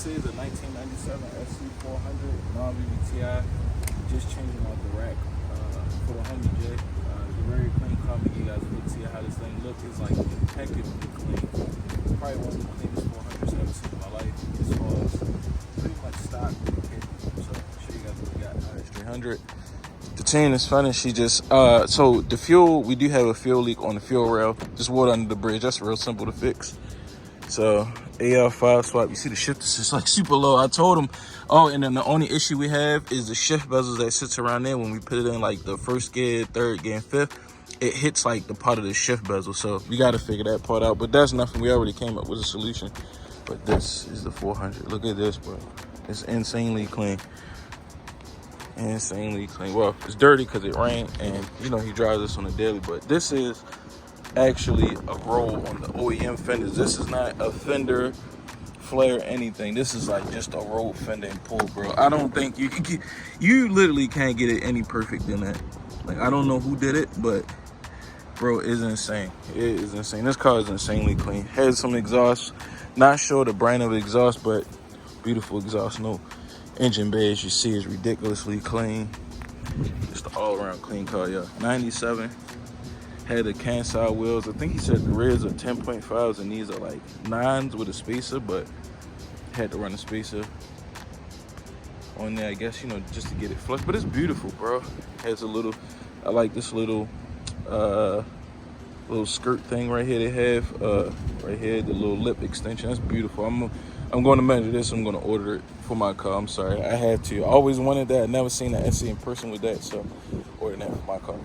This is a 1997 sc400 non-VVTi. Just changing out the rack for the homie J. It's a very clean car. I'm gonna give you guys a look, see how this thing looks. It's like impeccably clean. Probably one of the cleanest 400s I've ever seen in my life. As far as pretty much stock kit. So I'll show you guys what we got. sc300. The chain is funny. She just so the fuel, we do have a fuel leak on the fuel rail. Just water under the bridge. That's real simple to fix. So AL5 swap, you see the shift is just like super low. I told him, oh, and then the only issue we have is the shift bezels that sits around there. When we put it in like the first gear, third gear, and fifth, it hits like the part of the shift bezel. So we got to figure that part out, but that's nothing. We already came up with a solution. But this is the 400. Look at this, bro. It's insanely clean. Insanely clean. Well, it's dirty because it rained, and you know he drives this on a daily, but this is actually a roll on the OEM fenders. This is not a fender flare anything. This is like just a roll fender and pull, bro. I don't think you literally can't get it any perfect than that. Like, I don't know who did it, but bro, it's insane. It is insane. This car is insanely clean. Has some exhaust, not sure the brand of exhaust, but beautiful exhaust. No engine bay, as you see, is ridiculously clean. Just an all-around clean car, yeah. 97. Had the can side wheels. I think he said the rears are 10.5s and these are like 9s with a spacer, but had to run a spacer on there, I guess, you know, just to get it flush. But it's beautiful, bro. Has a little, I like this little little skirt thing right here they have. Right here, the little lip extension. That's beautiful. I'm going to measure this. I'm going to order it for my car. I'm sorry, I had to. I always wanted that. I never seen an SC in person with that, so ordering that for my car.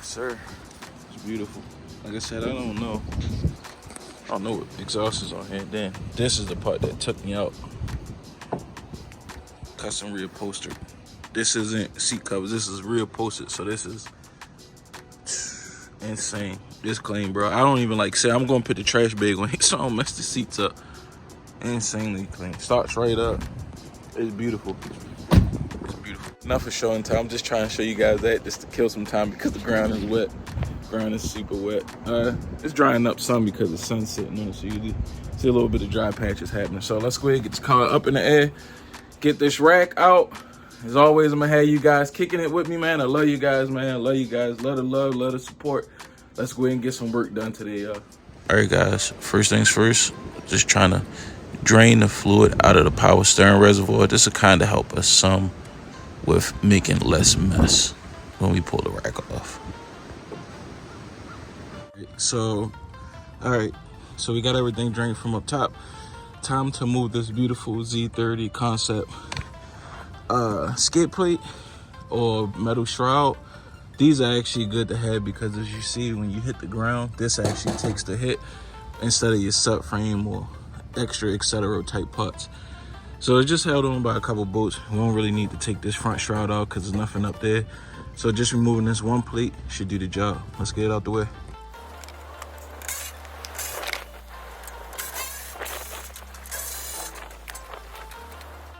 Sir, it's beautiful. Like I said, I don't know what exhaust is on here. Then this is the part that took me out. Custom reupholstered. This isn't seat covers, this is reupholstered. So this is insane. This clean, bro. I don't even like say I'm gonna put the trash bag on here so I don't mess the seats up. Insanely clean. Starts right up. It's beautiful. Enough of showing time. I'm just trying to show you guys that just to kill some time because the ground is wet. Ground is super wet. It's drying up some because the sun's sitting on it, so you see a little bit of dry patches happening. So let's go ahead and get this car up in the air, get this rack out. As always, I'm gonna have you guys kicking it with me, man. I love you guys, man. I love you guys. Love the love, love the support. Let's go ahead and get some work done today, y'all. All right, guys. First things first, just trying to drain the fluid out of the power steering reservoir. This will kind of help us some with making less mess when we pull the rack off. So, all right, so we got everything drained from up top. Time to move this beautiful Z30 concept skid plate or metal shroud. These are actually good to have because, as you see, when you hit the ground, this actually takes the hit instead of your subframe or extra etc. type parts. So it's just held on by a couple bolts. We won't really need to take this front shroud out because there's nothing up there. So just removing this one plate should do the job. Let's get it out the way.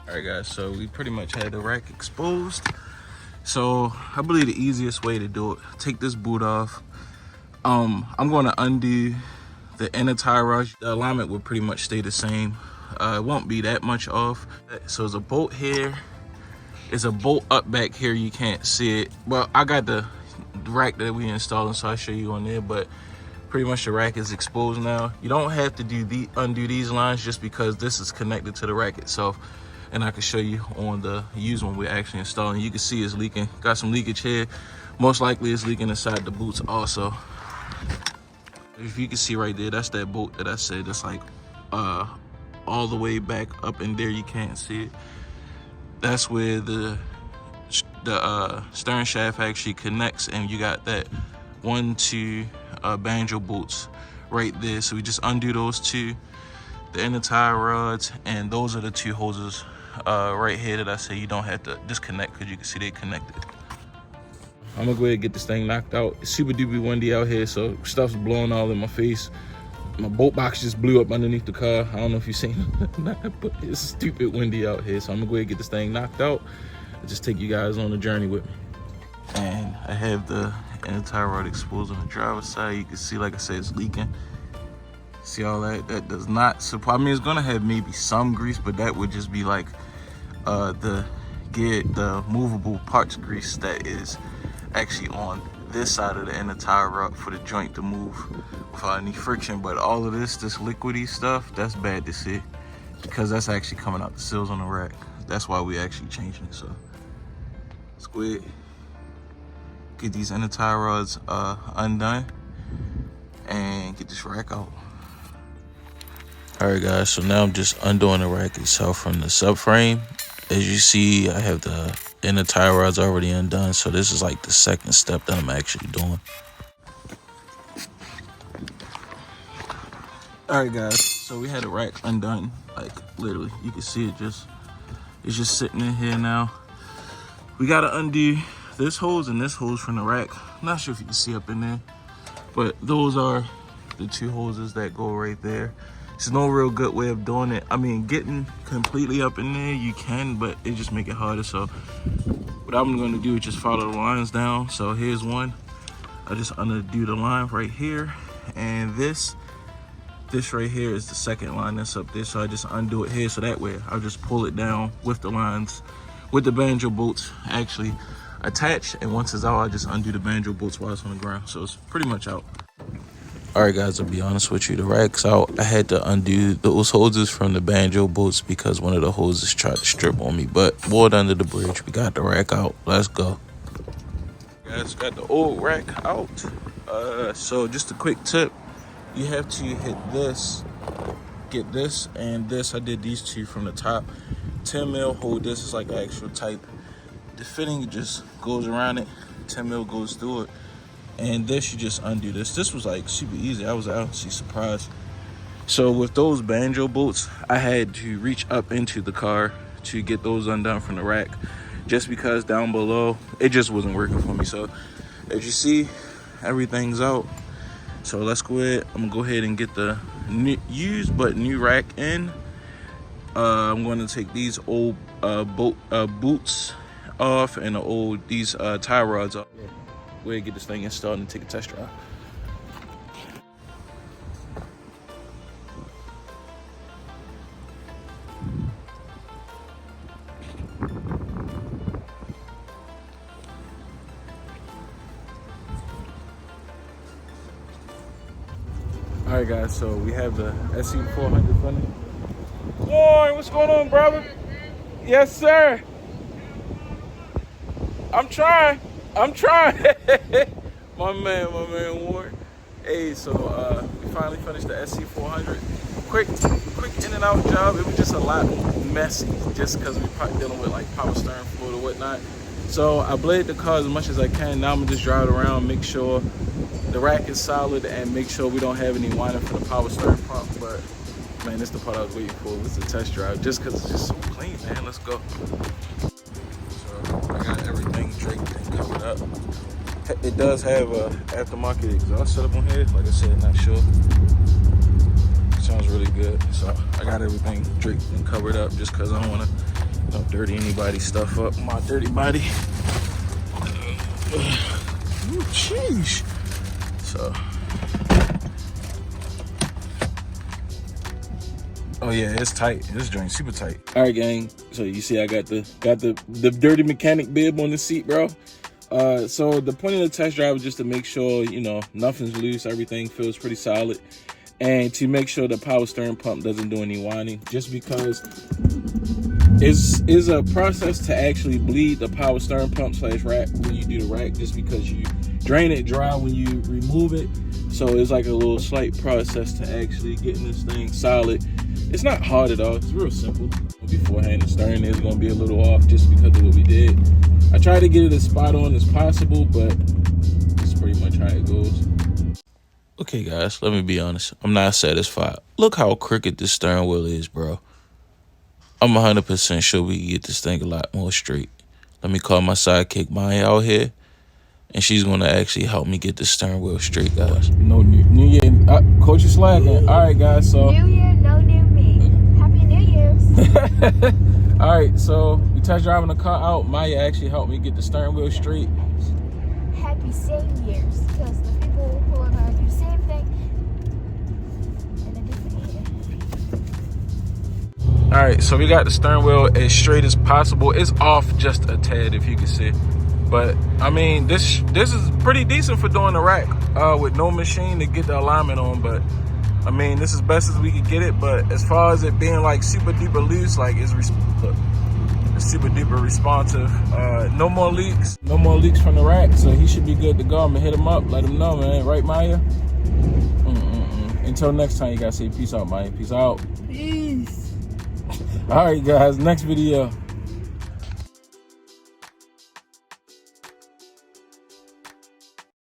All right, guys, so we pretty much had the rack exposed. So I believe the easiest way to do it, take this boot off. I'm going to undo the inner tie rod. The alignment will pretty much stay the same. It won't be that much off. So there's a bolt here. It's a bolt up back here. You can't see it. Well, I got the rack that we installing, so I'll show you on there. But pretty much the rack is exposed now. You don't have to undo these lines just because this is connected to the rack itself. And I can show you on the used one we're actually installing. You can see it's leaking. Got some leakage here. Most likely it's leaking inside the boots also. If you can see right there, that's that bolt that I said. That's like all the way back up in there. You can't see it. That's where the stern shaft actually connects, and you got that 1-2 banjo bolts right there. So we just undo those two, the inner tie rods, and those are the two hoses right here that I say you don't have to disconnect because you can see they connected. I'm gonna go ahead and get this thing knocked out. It's super duper windy out here, so stuff's blowing all in my face. My bolt box just blew up underneath the car. I don't know if you've seen it, but it's stupid windy out here. So I'm gonna go ahead and get this thing knocked out and just take you guys on the journey with me. And I have the inner tie rod exposed on the driver's side. You can see, like I said, it's leaking. See all that? That does not support. I mean, it's gonna have maybe some grease, but that would just be like the movable parts grease that is actually on this side of the inner tire rod for the joint to move without any friction. But all of this liquidy stuff, that's bad to see because that's actually coming out the seals on the rack. That's why we actually changing it. So let's go ahead, get these inner tire rods undone and get this rack out. All right guys, so now I'm just undoing the rack itself from the subframe. As you see, I have the inner tire rods already undone, so this is like the second step that I'm actually doing. All right guys, so we had the rack undone, like literally you can see it's just sitting in here now. We gotta undo this hose and this hose from the rack. I'm not sure if you can see up in there, but those are the two hoses that go right there. There's no real good way of doing it. I mean, getting completely up in there, you can, but it just make it harder. So what I'm gonna do is just follow the lines down. So here's one. I just undo the line right here. And this right here is the second line that's up there. So I just undo it here. So that way I'll just pull it down with the lines, with the banjo bolts actually attached. And once it's out, I just undo the banjo bolts while it's on the ground. So it's pretty much out. All right guys, I'll be honest with you, the rack's out. I had to undo those hoses from the banjo bolts because one of the hoses tried to strip on me, but water under the bridge. We got the rack out. Let's go. Guys, got the old rack out. So just a quick tip, you have to hit this, get this and this. I did these two from the top. 10 mil hold this, is like an actual type. The fitting just goes around it, 10 mil goes through it. And this, you just undo this. This was like super easy. I was actually surprised. So with those banjo bolts, I had to reach up into the car to get those undone from the rack, just because down below it just wasn't working for me. So as you see, everything's out. So let's go ahead. I'm gonna go ahead and get the used but new rack in. I'm going to take these old boots off and these tie rods off. We'll get this thing installed and take a test drive. All right guys, so we have the sc400 running. Boy, what's going on, brother? Yes, sir. I'm trying. my man Warren. Hey, so we finally finished the sc400. Quick in and out job. It was just a lot messy, just because we probably dealing with like power steering fluid or whatnot. So I bladed the car as much as I can. Now I'm gonna just drive it around, make sure the rack is solid, and make sure we don't have any whining for the power steering pump. But man, this is the part I was waiting for. This is a test drive, just because it's just so clean, man. Let's go. So I got everything draped and covered up. It does have a aftermarket exhaust setup on here. Like I said, not sure. Sounds really good. So I got everything draped and covered up just because I don't want to dirty anybody's stuff up. My dirty body. Ooh, sheesh. So. Oh yeah, it's tight. This joint super tight. All right, gang. So you see, I got the dirty mechanic bib on the seat, bro. So the point of the test drive is just to make sure, you know, nothing's loose, everything feels pretty solid, and to make sure the power steering pump doesn't do any whining, just because it's a process to actually bleed the power steering pump / rack when you do the rack, just because you drain it dry when you remove it. So it's like a little slight process to actually getting this thing solid. It's not hard at all. It's real simple. Beforehand, the steering is going to be a little off just because of what we did. I try to get it as spot on as possible, but it's pretty much how it goes. Okay, guys, let me be honest. I'm not satisfied. Look how crooked this steering wheel is, bro. I'm 100% sure we can get this thing a lot more straight. Let me call my sidekick Maya out here, and she's going to actually help me get the steering wheel straight, guys. No new year. Coach is slacking. All right, guys, so. New year, no new me. Happy New Year's. All right, so we test driving the car out. Maya actually helped me get the steering wheel straight. Happy same years, because the people who are going to do the same thing in a different year. All right, so we got the steering wheel as straight as possible. It's off just a tad, if you can see. But I mean, this is pretty decent for doing the rack with no machine to get the alignment on. But I mean, this is best as we could get it. But as far as it being like super duper loose, like it's super duper responsive. No more leaks from the rack, so he should be good to go. I'm gonna hit him up, let him know, man. Right, Maya? Until next time, you guys say peace out, Maya. Peace out. Peace. All right, guys, next video.